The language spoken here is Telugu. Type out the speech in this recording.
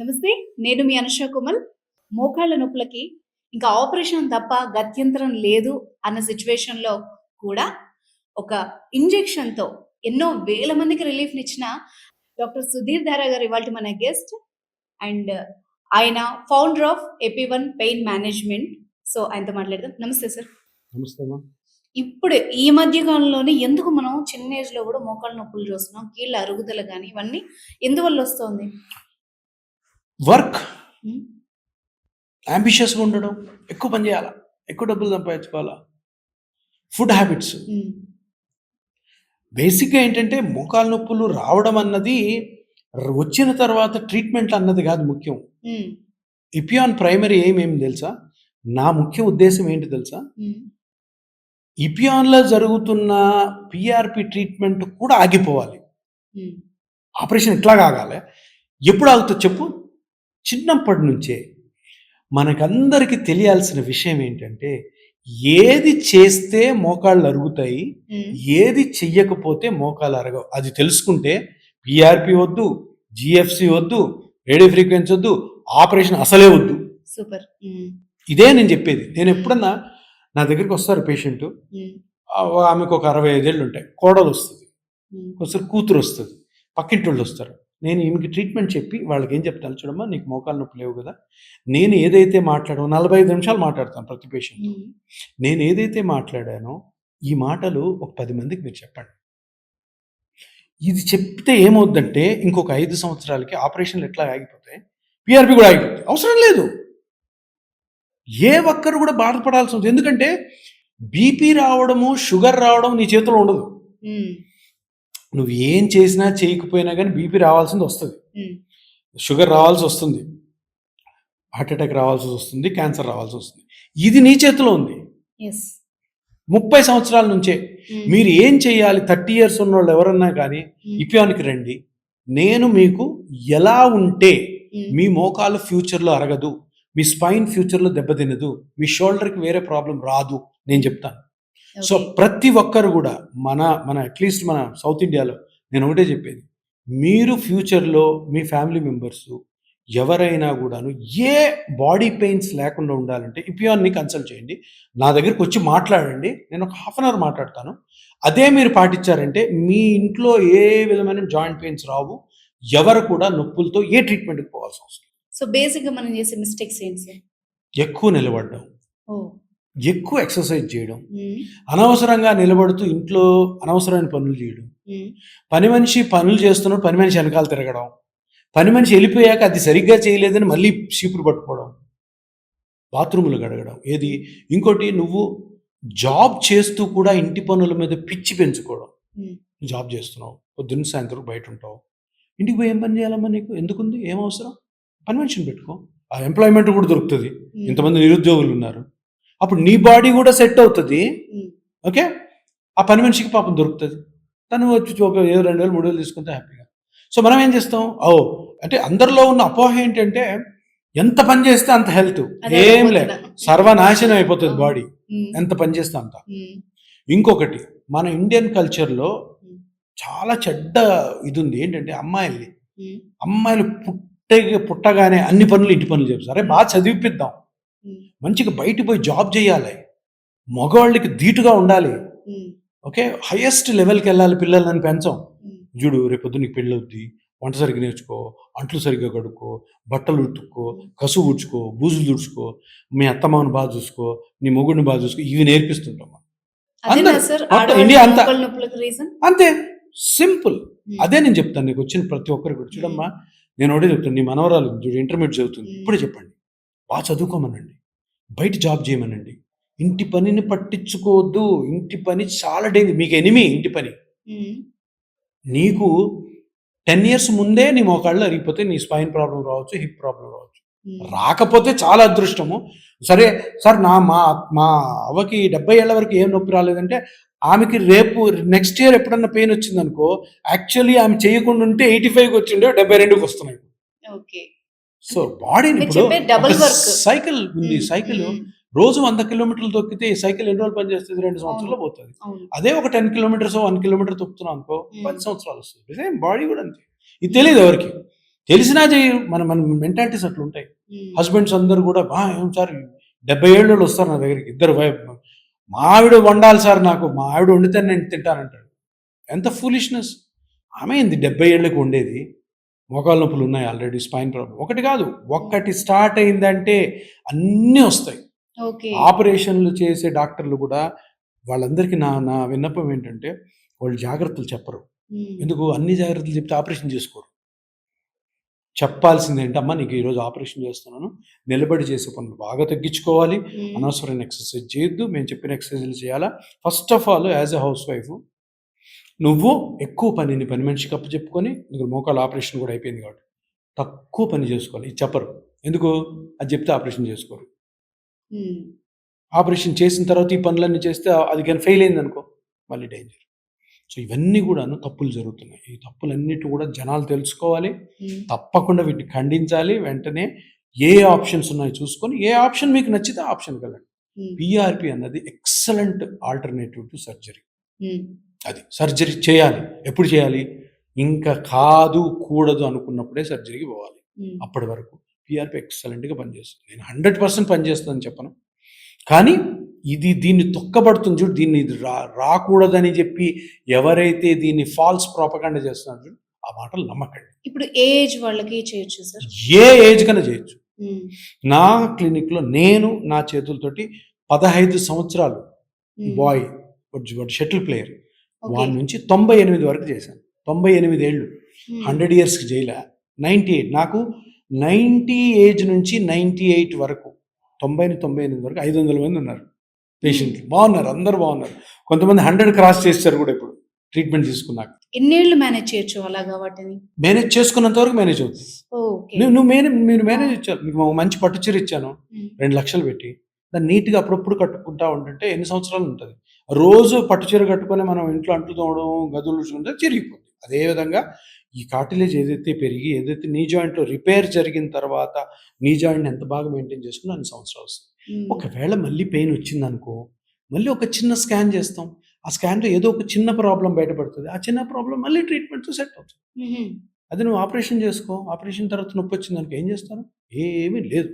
నమస్తే. నేను మీ అనుష కోమల్. మోకాళ్ళ నొప్పులకి ఇంకా ఆపరేషన్ తప్ప గత్యంతరం లేదు అన్న సిట్యుయేషన్‌లో కూడా ఒక ఇంజెక్షన్‌తో ఎన్నో వేల మందికి రిలీఫ్‌నిచ్చిన డాక్టర్ సుధీర్ ధారా గారు ఇవాల్టి మన గెస్ట్. అండ్ ఆయన ఫౌండర్ ఆఫ్ ఎపి1 పెయిన్ మేనేజ్‌మెంట్. సో ఆయనతో మాట్లాడదాం. నమస్తే సార్. నమస్తే అమ్మా. ఇప్పుడు ఈ మధ్య కాలంలోనే ఎందుకు మనం చిన్న ఏజ్‌లో కూడా మోకాళ్ళ నొప్పులు చూస్తున్నాం? కీళ్ళ అరుగుదల గాని ఇవన్నీ ఎందువల్ల వస్తోంది? వర్క్ హ్మ్. అంబిషియస్‌గా ఉండడం, ఎక్కువ పని చేయాలా, ఎక్కువ డబ్బులు సంపాదించుకోవాలా, ఫుడ్ హ్యాబిట్స్. హ్మ్. బేసిక్‌గా ఏంటంటే మోకాలు నొప్పులు రావడం అన్నది వచ్చిన తర్వాత ట్రీట్మెంట్ అన్నది కాదు ముఖ్యం. హ్మ్. ఇపియాన్ ప్రైమరీ ఏం తెలుసా? నా ముఖ్య ఉద్దేశం ఏంటి తెలుసా? హ్మ్. ఇపియాన్‌లో జరుగుతున్న పిఆర్‌పి ట్రీట్మెంట్ కూడా ఆగిపోవాలి. హ్మ్. ఆపరేషన్ ఎట్లాగా ఆగాలి? ఎప్పుడు ఆగుతుందో చెప్పు? చిన్నప్పటి నుంచే మనకందరికీ తెలియాల్సిన విషయం ఏంటంటే, ఏది చేస్తే మోకాళ్ళు అరుగుతాయి, హ్మ్. ఏది చెయ్యకపోతే మోకాళ్ళు అరగవు. అది తెలుసుకుంటే పిఆర్‌పి వద్దు, జీఎఫ్‌సి వద్దు, రేడియో ఫ్రీక్వెన్సీ వద్దు, ఆపరేషన్ అసలే వద్దు. సూపర్. హ్మ్. ఇదే నేను చెప్పేది. నేను ఎప్పుడన్నా నా దగ్గరికి వస్తారు పేషెంట్, హ్మ్. ఆమెకు ఒక 65 ఏళ్ళు ఉంటాయి. కోడలు వస్తుంది, హ్మ్. ఒకసారి కూతురు వస్తుంది, పక్కింటోళ్ళు వస్తారు. నేను ఈమెకి ట్రీట్మెంట్ చెప్పి వాళ్ళకి ఏం చెప్తాను చూడమ్మా, నీకు మోకాలు నొప్పి లేవు కదా, నేను ఏదైతే మాట్లాడానో 45 నిమిషాలు మాట్లాడతాను ప్రతి పేషెంట్. హ్మ్. నేను ఏదైతే మాట్లాడానో ఈ మాటలు ఒక 10 మందికి మీరు చెప్పండి. ఇది చెప్తే ఏమవుద్దంటే ఇంకొక 5 సంవత్సరాలకి ఆపరేషన్లు ఎట్లా ఆగిపోతాయి, పిఆర్పి కూడా ఆగిపోతాయి. అవసరం లేదు. ఏ ఒక్కరు కూడా బాధపడాల్సి ఉంటుంది. ఎందుకంటే బీపీ రావడము, షుగర్ రావడం నీ చేతిలో ఉండదు. హ్మ్. నువ్వు ఏం చేసినా చేయకపోయినా కానీ బీపీ రావాల్సింది వస్తుంది, హ్మ్. షుగర్ రావాల్సి వస్తుంది, హార్ట్ అటాక్ రావాల్సి వస్తుంది, క్యాన్సర్ రావాల్సి వస్తుంది. ఇది నీ చేతిలో ఉంది. యెస్. 30 సంవత్సరాల నుంచే హ్మ్. మీరు ఏం చేయాలి? 30 ఇయర్స్ ఉన్నోళ్ళు ఎవరన్నా కానీ హ్మ్. ఇపియాన్‌కి రండి. నేను మీకు ఎలా ఉంటే హ్మ్. మీ మోకాలు ఫ్యూచర్‌లో అరగదు, మీ స్పైన్ ఫ్యూచర్‌లో దెబ్బతినదు, మీ షోల్డర్‌కి వేరే ప్రాబ్లం రాదు నేను చెప్తాను. So okay. ప్రతి ఒక్కరు కూడా మన మన అట్లీస్ట్ మన సౌత్ ఇండియాలో నేను ఒకటే చెప్పేది, మీరు ఫ్యూచర్‌లో మీ ఫ్యామిలీ మెంబర్సు ఎవరైనా కూడాను ఏ బాడీ పెయిన్స్ లేకుండా ఉండాలంటే ఇపియాన్ని కన్సల్ట్ చేయండి. నా దగ్గరికి వచ్చి మాట్లాడండి. నేను ఒక హాఫ్ అన్ అవర్ మాట్లాడతాను. అదే మీరు పాటించారంటే మీ ఇంట్లో ఏ విధమైన జాయింట్ పెయిన్స్ రావు. ఎవరు కూడా నొప్పులతో ఏ ట్రీట్మెంట్‌కి పోవాల్సిన అవసరం లేదు. సో బేసిక్‌గా మనం చేసే మిస్టేక్స్ ఏంటి సార్? ఎక్కువ నిలబడడం, ఓహ్! ఎక్కువ ఎక్సర్సైజ్ చేయడం, హ్మ్. అనవసరంగా నిలబడుతూ ఇంట్లో అనవసరమైన పనులు చేయడం, హ్మ్. పని మనిషి పనులు చేస్తున్నాడు, పని మనిషి వెనకాల తిరగడం, పని మనిషి వెళ్ళిపోయాక అది సరిగ్గా చేయలేదని మళ్ళీ చీపురు పట్టుకోవడం, బాత్రూములు గడగడం. ఏది ఇంకోటి, నువ్వు జాబ్ చేస్తూ కూడా ఇంటి పనుల మీద పిచ్చి పెంచుకోవడం. హ్మ్. జాబ్ చేస్తున్నావు, పొద్దున్న సాయంత్రం బయట ఉంటావు, ఇంటికి పోయి ఏం పని చేయాలమ్మా, నీకు ఎందుకుంది, ఏం అవసరం, పని మనిషిని పెట్టుకో, ఆ ఎంప్లాయ్మెంట్ కూడా దొరుకుతుంది. హ్మ్. ఇంతమంది నిరుద్యోగులు ఉన్నారు, అప్పుడు నీ బాడీ కూడా సెట్ అవుతుంది. హ్మ్. ఓకే, ఆ పని మనిషికి పాపం దొరుకుతుంది, తను వచ్చి ఏదో 2,000 3,000 తీసుకుంటే హ్యాపీగా. సో మనం ఏం చేస్తాం, అంటే అందరిలో ఉన్న అపోహ ఏంటంటే ఎంత పని చేస్తే అంత హెల్త్, అదే ఏం లే, అడగబోతున్నా. సర్వనాశనం అయిపోతుంది అవును. బాడీ, హ్మ్. ఎంత పని చేస్తే అంత. హ్మ్. ఇంకొకటి, మన ఇండియన్ కల్చర్లో హ్మ్. చాలా చెడ్డ ఇది ఉంది. ఏంటంటే అమ్మాయిల్ని, హ్మ్. అమ్మాయిలు పుట్టగానే అన్ని పనులు ఇంటి పనులు చెప్తారు. అరే బాగా చదివిపిద్దాం, హ్మ్. మంచిగా బయటికి పోయి జాబ్ చేయాలి, మగవాళ్ళకి ధీటుగా ఉండాలి, హ్మ్. ఓకే, హైయెస్ట్ లెవెల్కి వెళ్ళాలి, పిల్లలని పెంచం. హ్మ్. చూడు రేపొద్దు నీకు పెళ్ళి అవుద్ది, వంట సరిగ్గా నేర్చుకో, అంట్లు సరిగ్గా కడుక్కో, బట్టలు ఉతుక్కో, కసువు ఊడ్చుకో, బూజులు తుడుచుకో, మీ అత్తమామను బాగా చూసుకో, నీ మొగుడిని బాగా చూసుకో, ఇవి నేర్పిస్తుంటాం మనం. అదేనా అందరూ సార్ మొత్తం ఆడవాళ్ళు ఇండియా అంతా మోకాళ్ళ నొప్పులకు రీజన్? అంతే, సింపుల్. హ్మ్. అదే నేను చెప్తాను నీకు వచ్చిన ప్రతి ఒక్కరికి కూడా. చూడమ్మా, నేను ఒకటే చెప్తాను, నీ మనవరాలు ఉంది చూడు, ఇంటర్మీడియట్ చదువుతుంది, ఇప్పుడే చెప్పండి, బాగా చదువుకోమనండి, బయట జాబ్ చేయమనండి, ఇంటి పనిని పట్టించుకోవద్దు. ఇంటి పని చాలా డేంజర్, మీకు ఎనిమి ఇంటి పని. హ్మ్. నీకు 10 ఇయర్స్ ముందే నీ మోకాళ్ళు అరిగిపోతే నీ స్పైన్ ప్రాబ్లం రావచ్చు, హిప్ ప్రాబ్లం రావచ్చు. హ్మ్. రాకపోతే చాలా అదృష్టము. సరే సార్, మా మా అవ్వకి 70 ఏళ్ల వరకు ఏం నొప్పి రాలేదంటే, ఆమెకి రేపు నెక్స్ట్ ఇయర్ ఎప్పుడన్నా పెయిన్ వచ్చిందనుకో, యాక్చువల్లీ ఆమె చేయకుండా ఉంటే 85కి వచ్చిండే 72కి వస్తున్నాయి. ఓకే. సో బాడీని మీరు ఇప్పుడు చెప్పేది ఒక డబుల్ వర్క్. సైకిల్ ఉంది. హ్మ్. సైకిల్ హ్మ్. రోజు 100 కిలోమీటర్లు తొక్కితే ఈ సైకిల్ ఎన్ని రోజులు పనిచేస్తుంది? 2 అవును. సంవత్సరాల్లో పోతుంది. అవును. అదే ఒక 10 కిలోమీటర్స్ 1 కిలోమీటర్ తొక్కుతున్నాం అనుకో, హ్మ్. 10 సంవత్సరాలు వస్తుంది. సేమ్ బాడీ కూడా అంతే. ఇది హ్మ్. తెలియదు ఎవరికి. తెలిసినా చేయరు. మన మన మెంటాలిటీస్ అట్లుంటాయి. ఉమ్, హస్బెండ్స్ అందరూ కూడా ఏం సార్ 70 ఏళ్ళోళ్ళు వస్తారు నా దగ్గరికి, ఇద్దరు మా ఆవిడ వండాలి సార్, నాకు మా ఆవిడ వండితే నేను తింటానంటాడు. ఎంత ఫూలిష్నెస్. ఆమె ఏంది 70 ఏళ్ళకి వండేది? మోకాళ్ళ నొప్పులు ఉన్నాయి ఆల్రెడీ, స్పైన్ ప్రాబ్లం. ఒకటి కాదు, ఒక్కటి స్టార్ట్ అయిందంటే అన్నీ వస్తాయి. ఓకే. ఆపరేషన్లు చేసే డాక్టర్లు కూడా వాళ్ళందరికీ నా నా విన్నపం ఏంటంటే, వాళ్ళు జాగ్రత్తలు చెప్పరు. ఉమ్, ఎందుకు? అన్ని జాగ్రత్తలు చెప్తే ఆపరేషన్ చేసుకోరు. చెప్పాల్సింది ఏంటమ్మా, నీకు ఈరోజు ఆపరేషన్ చేస్తున్నాను, నిలబడి చేసే పనులు బాగా తగ్గించుకోవాలి, ఉమ్, అనవసరమైన ఎక్సర్సైజ్ చేయొద్దు, మేము చెప్పిన ఎక్సర్సైజ్లు చేయాలా. First of all as a house wife నువ్వు ఎక్కువ పనిని పని మనిషికి అప్పచెప్పుకొని, నీకు మోకాళ్ళ ఆపరేషన్ కూడా అయిపోయింది కాబట్టి తక్కువ పని చేసుకోవాలి. ఇది చెప్పరు. ఎందుకు? అది చెప్తే ఆపరేషన్ చేసుకోరు. ఉమ్, ఆపరేషన్ చేసిన తర్వాత ఈ పనులన్నీ చేస్తే అది కానీ ఫెయిల్ అయిందనుకో మళ్ళీ డేంజర్. సో ఇవన్నీ కూడాను తప్పులు జరుగుతున్నాయి. ఈ తప్పులన్నిటి కూడా జనాలు తెలుసుకోవాలి. ఉమ్, తప్పకుండా వీటిని ఖండించాలి. వెంటనే ఏ ఆప్షన్స్ ఉన్నాయో చూసుకొని, ఏ ఆప్షన్ మీకు నచ్చితే ఆ ఆప్షన్కి వెళ్ళండి. ఉమ్, పిఆర్పి అన్నది ఎక్సలెంట్ ఆల్టర్నేటివ్ టు సర్జరీ. ఉమ్, అది సర్జరీ చేయాలి. ఎప్పుడు చేయాలి? ఇంకా కాదు కూడదు అనుకున్నప్పుడే సర్జరీకి పోవాలి. ఉమ్, అప్పటి వరకు పిఆర్పి ఎక్సలెంట్గా పనిచేస్తుంది. నేను 100% పనిచేస్తుందని చెప్పను, కానీ దీన్ని తొక్కబడుతుంది చూడు, దీన్ని ఇది రాకూడదని చెప్పి ఎవరైతే దీన్ని ఫాల్స్ ప్రాపగాండా చేస్తున్నారు చూడు, ఆ మాటలు నమ్మకండి. ఇప్పుడు ఏ ఏజ్ వాళ్ళకి చేయొచ్చు సార్? ఏ ఏజ్ కన్నా చేయొచ్చు. ఉమ్, నా క్లినిక్లో నేను నా చేతులతోటి 15 సంవత్సరాలు ఉమ్, బాయ్, వాడు షటిల్ ప్లేయర్, ఓకే. వాడి నుంచి 98 వరకు చేశాను. 98 ఏళ్ళు, ఉమ్, 100 ఇయర్స్కి చేయలే. 98 నాకు 90 ఏజ్ నుంచి 98 వరకు, 98 వరకు 500 మంది ఉన్నారు పేషెంట్లు. బాగున్నారు, అందరూ బాగున్నారు. కొంతమంది 100 క్రాస్ చేస్తారు కూడా ఇప్పుడు ట్రీట్మెంట్ తీసుకున్నాక. ఎన్నేళ్ళు మేనేజ్ చేయొచ్చు అలాగా వాటిని? మేనేజ్ చేసుకున్నంత వరకు మేనేజ్ అవుతుంది. ఓకే. మీరు మేనేజ్ ఇచ్చారు. మీకు ఒక మంచి పట్టు చీర ఇచ్చాను ఉమ్, 2 లక్షలు పెట్టి, దాన్ని నీట్గా అప్పుడప్పుడు కట్టుకుంటా ఉంటుంటే ఎన్ని సంవత్సరాలు ఉంటుంది? రోజు పట్టు చీర కట్టుకొని మనం ఇంట్లో అంట్లు తోమడం, గదులు ఊడ్చుకుంటే చిరిగిపోతుంది. అదేవిధంగా ఈ కార్టిలేజ్ ఏదైతే పెరిగి, ఏదైతే నీ జాయింట్లో రిపేర్ జరిగిన తర్వాత నీ జాయింట్ని ఎంత బాగా మెయింటైన్ చేసుకుని అన్ని సంవత్సరాలు వస్తాయి. ఉమ్, ఒకవేళ మళ్ళీ పెయిన్ వచ్చిందనుకో, మళ్ళీ ఒక చిన్న స్కాన్ చేస్తాం. ఆ స్కాన్లో ఏదో ఒక చిన్న ప్రాబ్లం బయటపడుతుంది. ఆ చిన్న ప్రాబ్లం మళ్ళీ ట్రీట్మెంట్తో సెట్ అవుతుంది. ఉమ్, అది నువ్వు ఆపరేషన్ చేసుకో, ఆపరేషన్ తర్వాత నొప్పి వచ్చిందనుకో ఏం చేస్తారు? ఏమీ లేదు.